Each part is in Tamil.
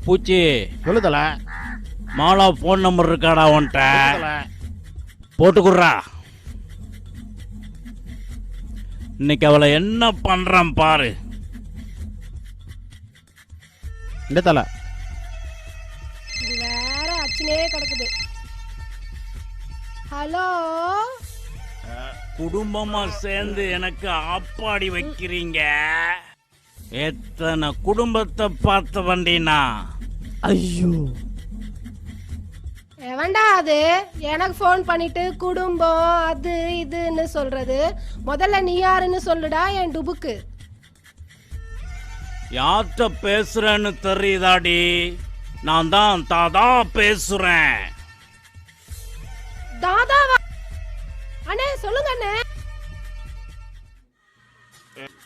பூச்சி சொல்லுதல மாலா ஃபோன் நம்பர் இருக்காடா உன்ட்ட போட்டுக்குறா. இன்னைக்கு அவளை என்ன பண்றான் பாரு. இந்த தல இது வேற அச்சனே கிடக்குது. ஹலோ, குடும்பமா சேர்ந்து எனக்கு ஆப்பாடி வைக்கிறீங்க. எத்தனை குடும்பத்தை பார்த்த வண்டினா. ஐயோ எவன்டா அது எனக்கு ஃபோன் பண்ணிட்டு குடும்பம் அது இதுன்னு சொல்றது? முதல்ல நீ யாருன்னு சொல்லுடா என் டுபுக்கு. யார்கிட்ட பேசுறேன்னு தெரியுதாடி? நான் தான் தாதா பேசுறேன். தாதாவா? அண்ணே சொல்லுங்க அண்ணே.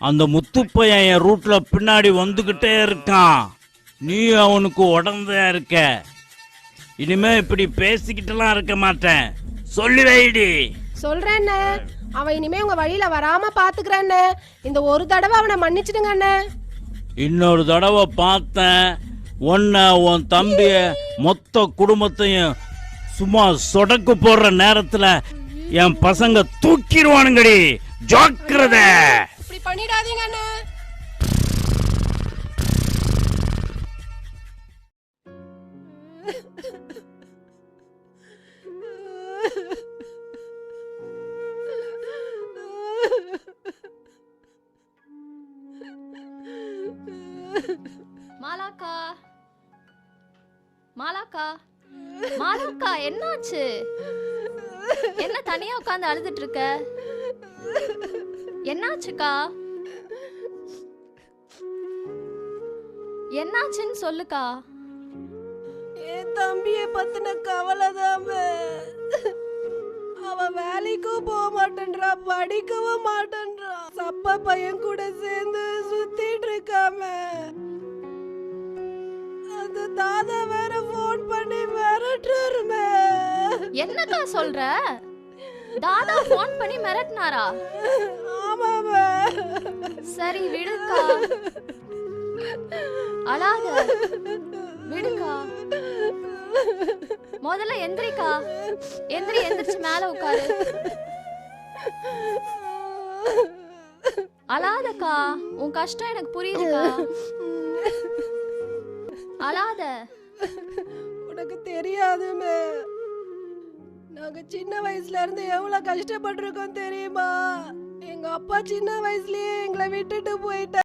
அந்த முத்துப்பையன் என் ரூட்ல பின்னாடி வந்துகிட்டே இருக்கான். நீ அவனுக்கு உடந்தா இருக்க. இனிமே இப்படி பேசிக்கிட்டுலாம் இருக்க மாட்டேன். சொல்லி வைடி. சொல்றேன்னு அவன் இனிமே உங்க வழியில வராம பாத்துக்கிறேன்னு. இந்த ஒரு தடவை அவனை மன்னிச்சிடுங்க அண்ணே. இன்னொரு தடவை பார்த்தேன் உன்னை உன் தம்பிய மொத்த குடும்பத்தையும் சும்மா சொடக்கு போடுற நேரத்துல என் பசங்க தூக்கிடுவானுங்கடி. ஜாக்கிரத. இப்படி பண்ணிடாதீங்க அண்ணே. மாலாக்கா, மாலாக்கா, மாலாக்கா, என்னாச்சு? என்ன தனியா உட்காந்து அழுதுட்டு இருக்க? என்னாச்சுக்கா? என்னாச்சுன்னு சொல்லுக்கா. என் தம்பியை பத்தின கவலைதாம. அவன் வேலைக்கும் போக மாட்டேன்றா, படிக்கவும் மாட்டேன்றா. சப்பா பையன் கூட சேர்ந்து சுத்திட்டு இருக்காம. அந்த தாதா வேற போன் பண்ணி மிரட்டுறாருமே. என்னக்கா சொல்ற? தாதா போன் பண்ணி மிரட்டினாரா? ஆமாமா. சரி விடுக்கா, அழாத, விடுக்கா. முதல்ல எந்திரிக்கா, எந்திரிச்சு மேல உட்காரு. அழாதக்கா, உன் கஷ்டம் எனக்கு புரியுதுக்கா. அழாத. உனக்கு தெரியாதுமே, நாங்க சின்ன வயசுல இருந்து எவ்வளவு கஷ்டப்பட்டிருக்கோம் தெரியுமா? எங்க அப்பா சின்ன வயசுலயே எங்களை விட்டுட்டு போயிட்டாரு.